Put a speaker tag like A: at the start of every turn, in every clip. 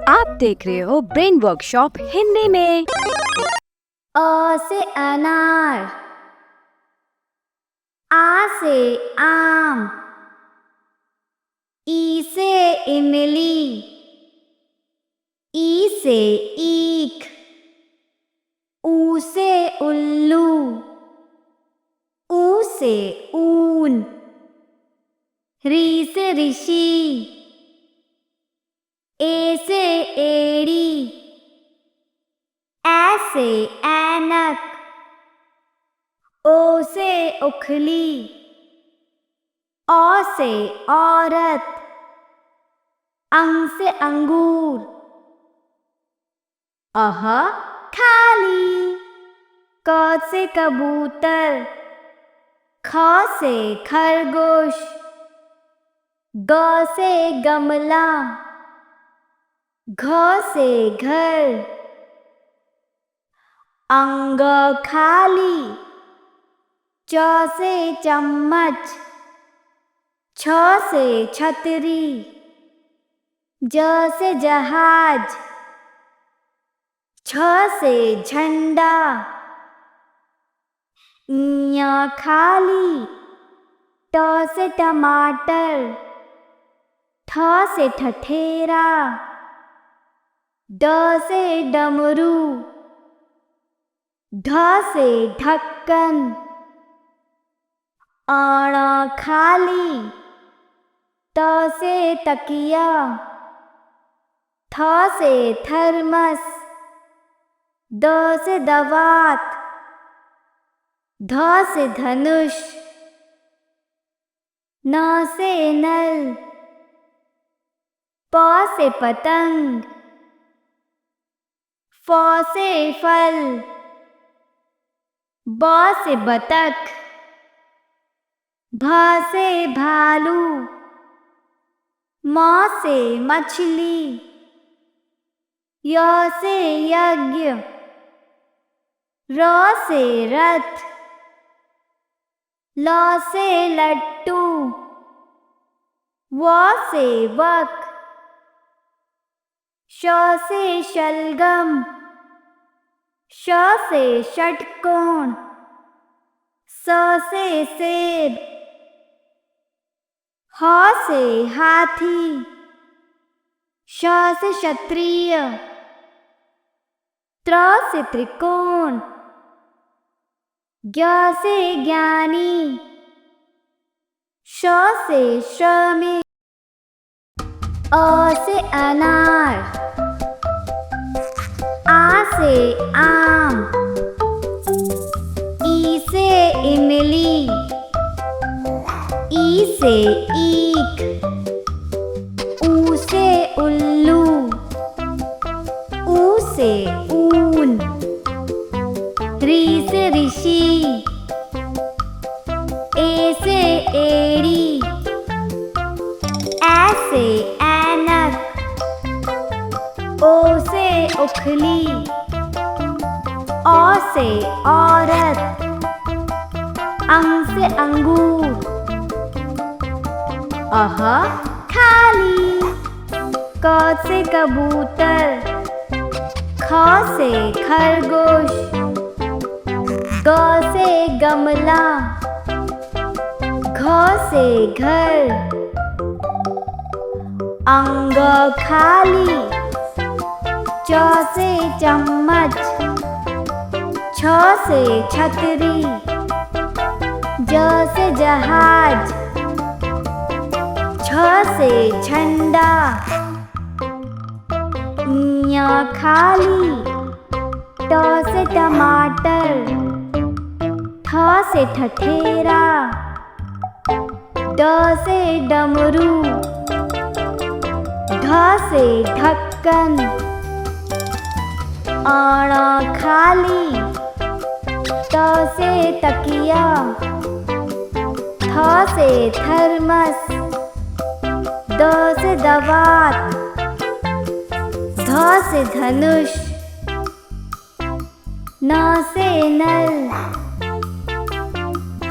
A: आप देख रहे हो ब्रेन वर्कशॉप हिंदी में।
B: अ से अनार, आ से आम, ई से इमली, ई से ईख, ऊ से उल्लू, ऊ से ऊन, री से ऋषि, ए से एड़ी, ऐ से ऐनक, ओ से उखली, औ से औरत, अंग से अंगूर, अह खाली, क से कबूतर, ख से खरगोश, ग से गमला, घ से घर, अंग खाली, च से चम्मच, छ से छतरी, ज से जहाज, छ से झंडा, ञ खाली, ट से टमाटर, ठ से ठठेरा, ड से डमरू, ढ से ढक्कन, अण खाली, त से तकिया, थ से थर्मस, द से दवात, ध से धनुष, न से नल, प से पतंग, फ से फल, ब से बतख, भ से भालू, म से मछली, य से यज्ञ, र से रथ, ल से लट्टू, व से वक, श से शलगम, श से षटकोण, स से सेब, ह से हाथी, श से क्षत्रिय, त्र से त्रिकोण, ज्ञ से ज्ञानी, श से श्रमिक, अ से अनार, आ से आम, ई से इमली, ई से ईख, ऊ से उल्लू, ऊ से ऊन, री से ऋषि, ए से एड़ी, ऐ से ऐनक, ओ से उखली, औ से औरत, अंग से अंगूर, अह खाली, क से कबूतर, ख से खरगोश, ग से गमला, घ से घर, अंग खाली, च से चम्मच, छ से छतरी, ज से जहाज, छ से झंडा, ञ खाली, ट से टमाटर, ठ से ठठेरा, ड से डमरू, ढ से ढक्कन, अण खाली, त से तकिया, थ से थर्मस, द से दवात, ध से धनुष, न से नल,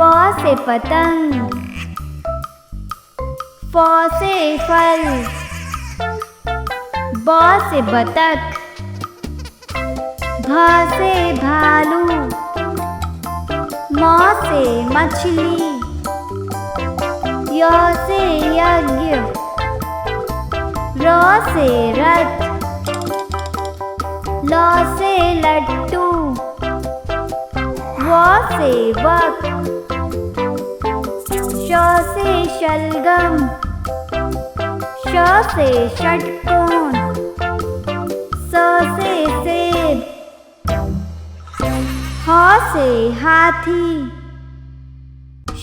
B: प से पतंग, फ से फल, ब से बतख, भ से भालू, म से मछली, य से यज्ञ, र से रथ, ल से लट्टू, व से वक, श से शलगम, श से षटकोण, स से सेब, ह से हाथी,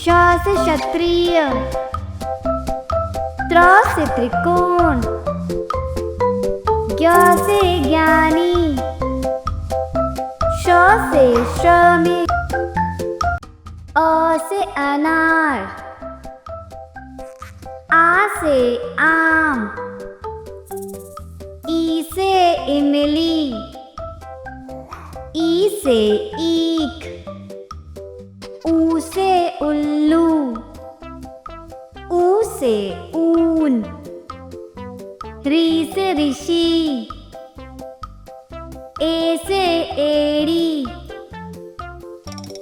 B: श से क्षत्रिय, त्र से त्रिकोण, ज्ञ से ज्ञानी, श से श्रमिक, अ से अनार, आ से आम, ई से इमली, ई से ईख, ऊ से उल्लू, ऊ से ऊन, री से ऋषि, ए से एड़ी,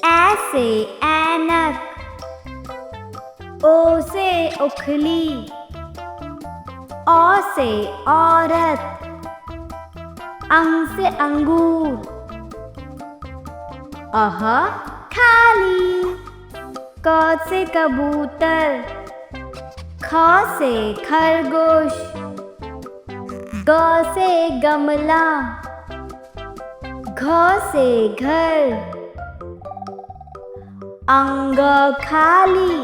B: ऐ से ऐनक, ओ से उखली, औ से औरत, अंग से अंगूर, अह खाली, क से कबूतर, ख से खरगोश, ग से गमला, घ से घर, अंग खाली,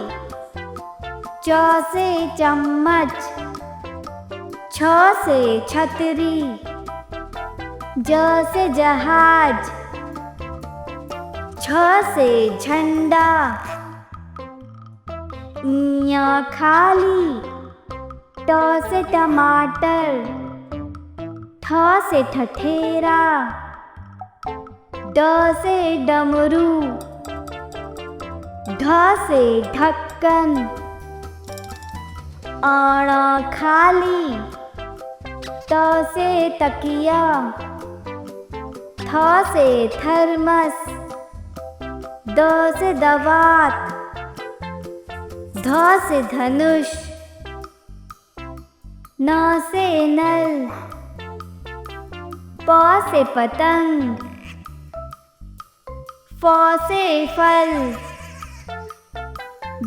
B: च से चम्मच, छ से छतरी, ज से जहाज, छ से झंडा, ञ खाली, ट से टमाटर, ठ से ठठेरा, ड से डमरू, ढ से ढक्कन, अण खाली, त से तकिया, थ से थर्मस, द से दवात, ध से धनुष, न से नल, प से पतंग, फ से फल,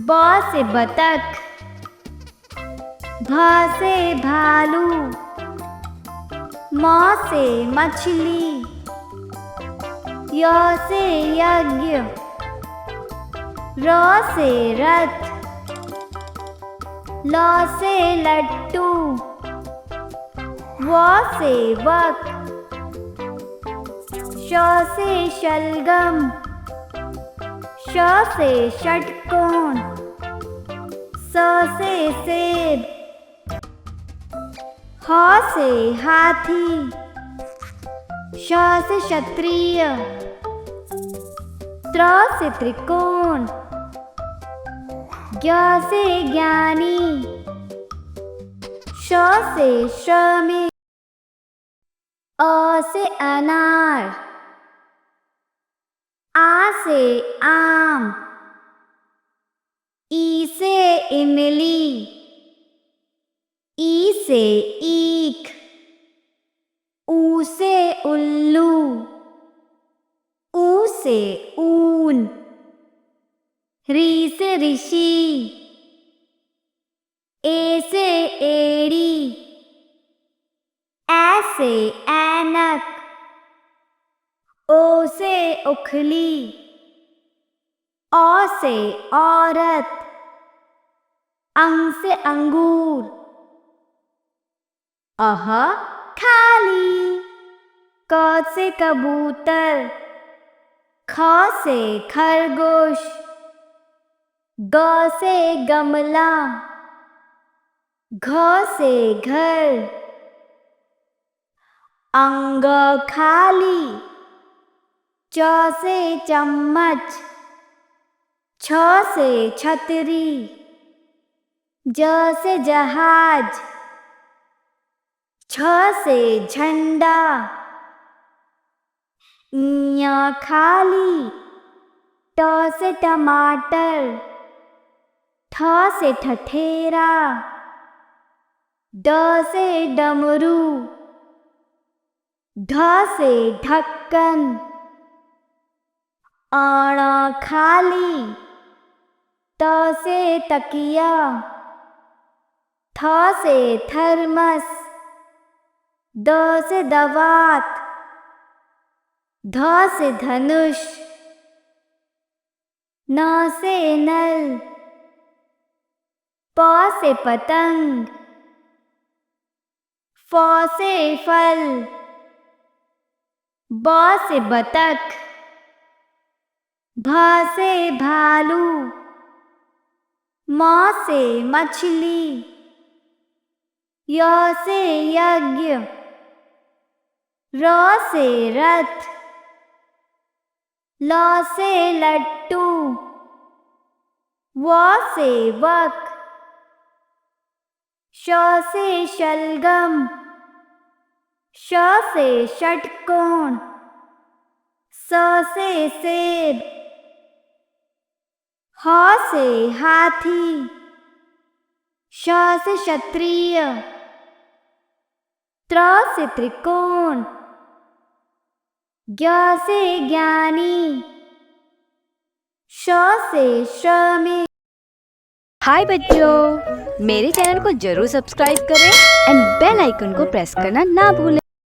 B: ब से बतख, भ से भालू, म से मछली, य से यज्ञ, र से रथ, ल से लट्टू, व से वक, श से शलगम, श से षटकोण, स से सेब, ह से हाथी, श से क्षत्रिय, त्र से त्रिकोण, ज्ञ से ज्ञानी, श से श्रमिक, अ से अनार, आ से आम, ई से इमली, ई से ईख, ऊ से उल्लू, ऊ से ऊन, री से ऋषि, ए से एड़ी, ऐ से ऐनक, ओ से उखली, औ से औरत, अंग से अंगूर, अह खाली, क से कबूतर, ख से खरगोश, ग से गमला, घ से घर, अंग खाली, च से चम्मच, छ से छतरी, ज से जहाज, छ से झंडा, ञ खाली, ट से टमाटर, ठ से ठठेरा, ड से डमरू, ढ से ढक्कन, अण खाली, त से तकिया, थ से थर्मस, द से दवात, ध से धनुष, न से नल, प से पतंग, फ से फल, ब से बतख, भ से भालू, म से मछली, य से यज्ञ, र से रथ, ल से लट्टू, व से वक, श से शलगम, श से षटकोण, स से सेब, ह से हाथी, श से क्षत्रिय, त्र से त्रिकोण, ज्ञ से ज्ञानी, श से श्रमिक।
A: हाय बच्चों, मेरे चैनल को जरूर सब्सक्राइब करें एंड बेल आइकन को प्रेस करना ना भूलें।